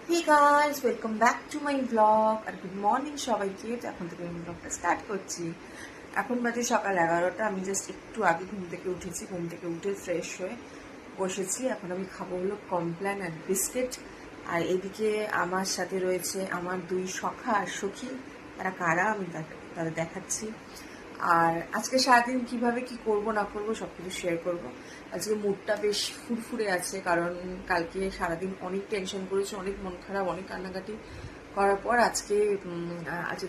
Hey guys, welcome back to my vlog আর good morning সবাইকে। তো এখন থেকে আমি ব্লগটা স্টার্ট করছি। এখন বাজে সকাল 11টা। আমি জাস্ট একটু আগে ঘুম থেকে উঠেছি। ঘুম থেকে উঠে ফ্রেশ হয়ে বসেছি। এখন আমি খাবো হলো কমপ্ল্যান আর বিস্কিট। আর এদিকে আমার সাথে রয়েছে আমার দুই সখা আর সখী। তারা কারা আমি তাদের দেখাচ্ছি। আর আজকে সারাদিন কিভাবে কি করব না করব সব কিছু শেয়ার করবো। আজকে মুডটা বেশ ফুরফুরে আছে, কারণ কালকে সারাদিন অনেক টেনশন করেছে, অনেক মন খারাপ, অনেক কান্নাকাটি করার পর আজকে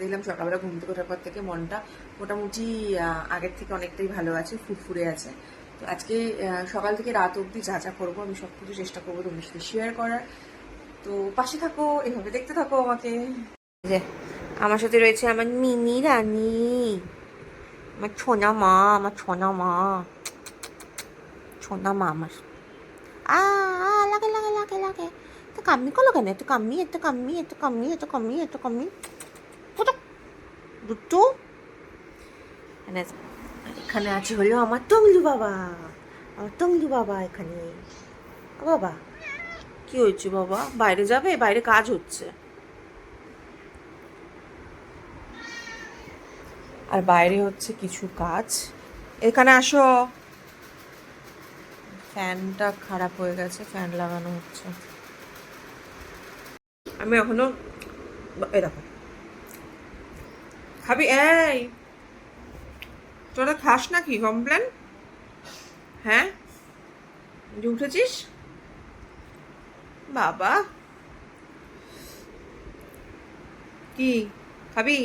দেখলাম সকালবেলা ঘুম থেকে ওঠার পর থেকে মনটা মোটামুটি আগের থেকে অনেকটাই ভালো আছে, ফুরফুরে আছে। তো আজকে সকাল থেকে রাত অবধি যা যা করবো আমি সব কিছু চেষ্টা করবো তোমার সাথে শেয়ার করার। তো পাশে থাকো, এভাবে দেখতে থাকো আমাকে। আমার সাথে রয়েছে আমার মিনি রানী, আমার ছোনা মা, আমার লাগে লাগে লাগে লাগে। তো কাম্মি করলো কেন? একটু কাম্মি দুটো। এখানে আছে হলো আমার টংলু বাবা এখানে। ও বাবা, কি হয়েছে বাবা? বাইরে যাবে? বাইরে কাজ হচ্ছে। আর বাইরে হচ্ছে কিছু কাজ। এখানে আসো। ফ্যানটা খারাপ হয়ে গেছে, ফ্যান লাগানো হচ্ছে। আমি এখনো দেখো খাবি? এই তোরা খাস নাকি কমপ্লেন? হ্যাঁ, উঠেছিস বাবা? কি খাবি?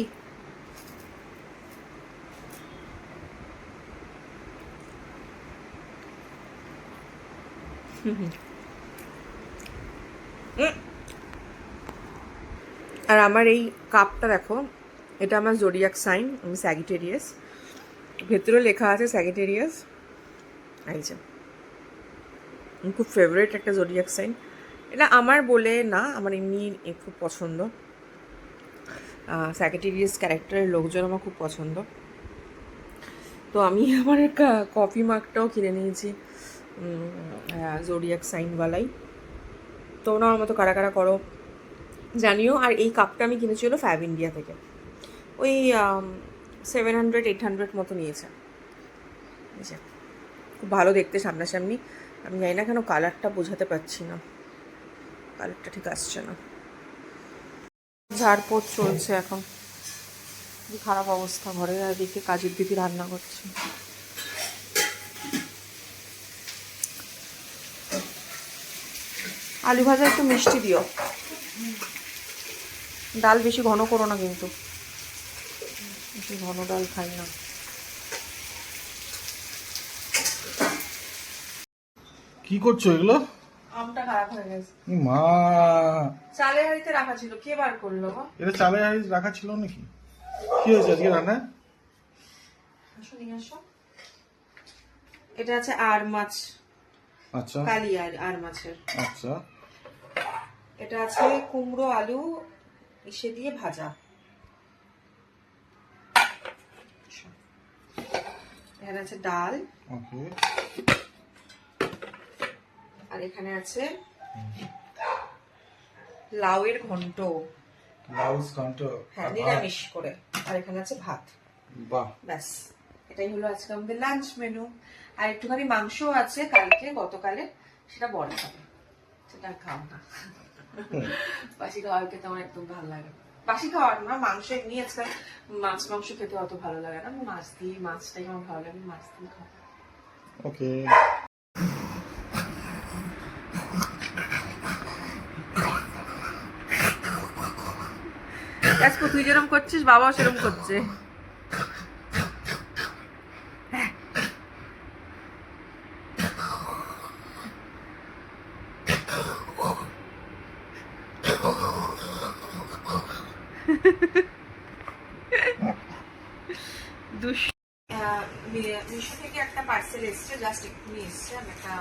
আর আমার এই কাপটা দেখো, এটা আমার জোডিয়াক সাইন, আমি স্যাগিটেরিয়াস। ভেতরে লেখা আছে স্যাগিটেরিয়াস। এই যে খুব ফেভারিট একটা জোডিয়াক সাইন। এটা আমার বলে না, আমার এমনি খুব পছন্দ। স্যাগিটেরিয়াস ক্যারেক্টারের লোকজন আমার খুব পছন্দ। তো আমি আমার কফি মাগটাও কিনে নিয়েছি জোডিয়াক সাইনওয়ালাই। তোমরা আমার মতো কারা কারা করো জানিও। আর এই কাপটা আমি কিনেছি হলো ফ্যাব ইন্ডিয়া থেকে। ওই 700-800 মতো নিয়েছে। খুব ভালো দেখতে সামনাসামনি। আমি জানি না কেন কালারটা বোঝাতে পারছি না, কালারটা ঠিক আসছে না। ঝাড়পোছ চলছে এখন, খুবই খারাপ অবস্থা ঘরে। আর দিকে কাজের দিদি রান্না করছে। আলু ভাজা একটু মিষ্টি দিও। ডাল বেশি ঘন করো না কিন্তু, বেশি ঘন ডাল খাই না। কি করছো এগুলো? আমটা খারাপ হয়ে গেছে। মা, চালের হাঁড়িতে রাখা ছিল, কে বার করলো? এটা চালের হাঁড়ি রাখা ছিল নাকি? কি হয়েছে আজকে রান্না? আসো নিয়ে আসো। এটা আছে আর মাছ। আচ্ছা, কালি আর মাছের। আচ্ছা। এটা আছে কুমড়ো আলু ইসে দিয়ে ভাজা। এখানে আছে ডাল। ওকে। আর এখানে আছে লাউয়ের ঘন্ট। লাউস ঘন্ট। হ্যাঁ, নিরামিষ করে। আর এখানে আছে ভাত। বাহ, ব্যাস, এটাই হলো আজকে আমাদের লাঞ্চ মেনু। আর একটুখানি মাংস আছে গতকালে, সেটা বড় খাবে, সেটা খাও না। বাসি খাওয়ার খেতে আমার একদম ভালো লাগে না। বাসি খাওয়ার না, মাংস এমনি আজকাল মাংস খেতে অত ভালো লাগে না। মাছটাই আমার ভালো লাগে, মাছ দিয়ে খাবো। ওকে। আজকে তুই যেরকম করছিস বাবাও সেরকম করছে। মিশো থেকে একটা পার্সেল এসছে, জাস্ট এক্ষুনি এসছে। আমি একটা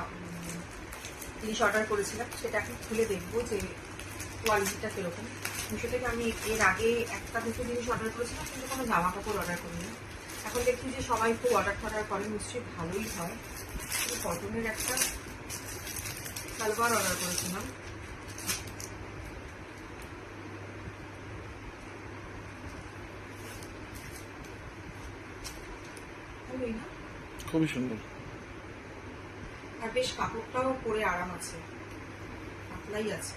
জিনিস অর্ডার করেছিলাম, সেটা এখন খুলে দেখবো যে কোয়ালিটিটা কিরকম। মিশো থেকে আমি এর আগে একটা দুটো জিনিস অর্ডার করেছিলাম, কিন্তু কোনো জামা কাপড় অর্ডার করিনি। এখন দেখছি যে সবাই খুব অর্ডার করে, নিশ্চয়ই ভালোই হয়। কটনের একটা সালোয়ার অর্ডার করেছিলাম, সুন্দরই না? খুবই সুন্দর। আর বেশ কাপড়টাও পরে আরাম আছে, পাতলাই আছে।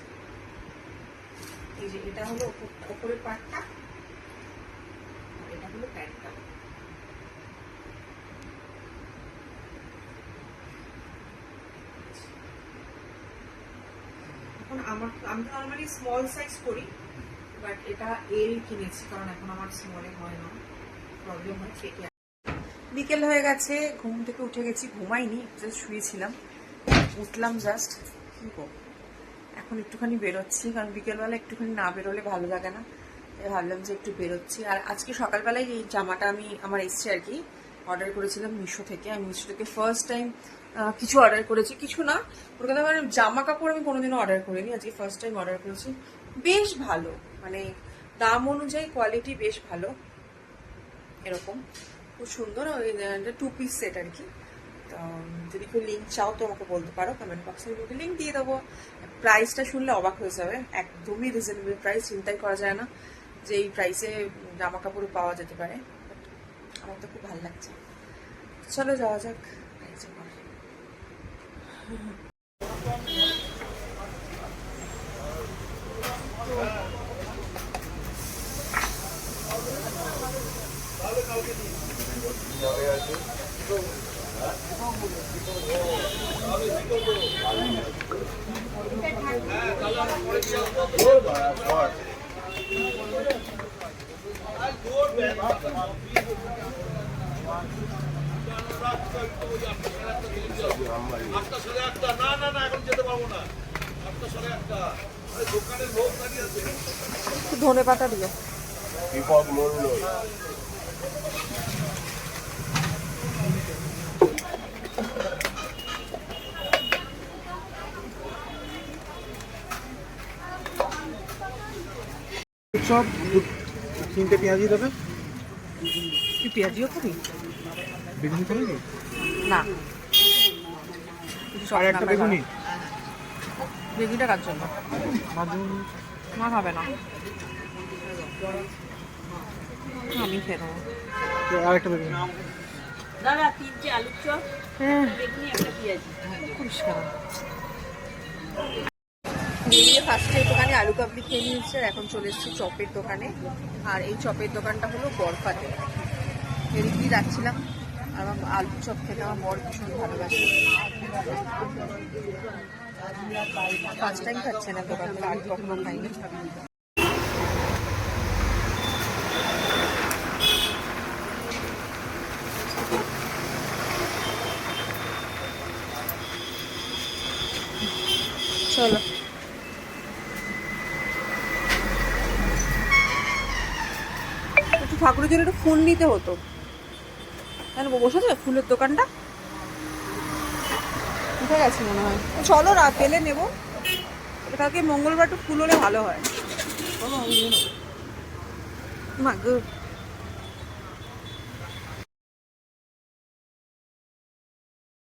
এই যে এটা হলো ওপরের পাটটা, আর এটা হলো প্যান্টটা। এখন আমি তো নর্মালি স্মল সাইজ করি, বাট এটা এল কিনেছি কারণ এখন আমার স্মলে হয় না, প্রবলেম হয় ফেটে। বিকেল হয়ে গেছে, ঘুম থেকে উঠে গেছি, ঘুমাইনি, জাস্ট শুয়েছিলাম, উঠলাম জাস্ট। কি গো, এখন একটুখানি বেরোচ্ছি, কারণ বিকেলবেলা একটুখানি না বেরোলে ভালো লাগে না, তাই ভাবলাম যে একটু বেরোচ্ছি। আর আজকে সকালবেলায় এই জামাটা আমার এসছে আর কি, অর্ডার করেছিলাম মিশো থেকে। আমি মিশো থেকে ফার্স্ট টাইম কিছু অর্ডার করেছি, কিছু না ওর কথা, মানে জামা কাপড় আমি কোনোদিনও অর্ডার করিনি, আজকে ফার্স্ট টাইম অর্ডার করেছি। বেশ ভালো, মানে দাম অনুযায়ী কোয়ালিটি বেশ ভালো, এরকম খুব সুন্দর। ওই 2 পিস সেট আর কি। তো যদি কেউ লিঙ্ক চাও তো আমাকে বলতে পারো, কমেন্ট বক্সে আমি লিঙ্ক দিয়ে দেবো। প্রাইসটা শুনলে অবাক হয়ে যাবে, একদমই রিজনেবল প্রাইস, চিন্তাই করা যায় না যে এই প্রাইসে জামা কাপড় পাওয়া যেতে পারে। আমার তো খুব ভালো লাগছে, চলো যাওয়া যাক। ধনে পাতা দিও। সব 3টে পেঁয়াজি দেবে। তুই পেঁয়াজিও করি? বেগুনি খাবে কি? না, আর একটা বেগুনি। বেগুনিটা কার জন্য? মা খাবে না, আমি খেয়ে নেবো। আর একটা বেগুনি। দাদা 3টে আলুর চপ, বেগুনি, একটা পেঁয়াজি। পরিষ্কার বেরিয়ে ফার্স্টে দোকানে আলু কাবলি খেয়ে নিয়েছে, আর এখন চলে এসেছি চপের দোকানে। আর এই চপের দোকানটা হলো বরফাতে। এদিক দিয়ে যাচ্ছিলাম, আর আমার আলু চপ খেতে আমার বর ভীষণ ভালোবাসে। ফার্স্ট টাইম খাচ্ছে না দোকান থেকে, আগে কখনো খাইনি। চলো একটু ঠাকুরের জন্য একটু ফুল নিতে হতো, কেন বসেছে ফুলের দোকানটা? উঠে গেছে মনে হয়, চলো না পেলে নেবো। কালকে মঙ্গলবার একটু ফুল হলে ভালো হয়। মা গো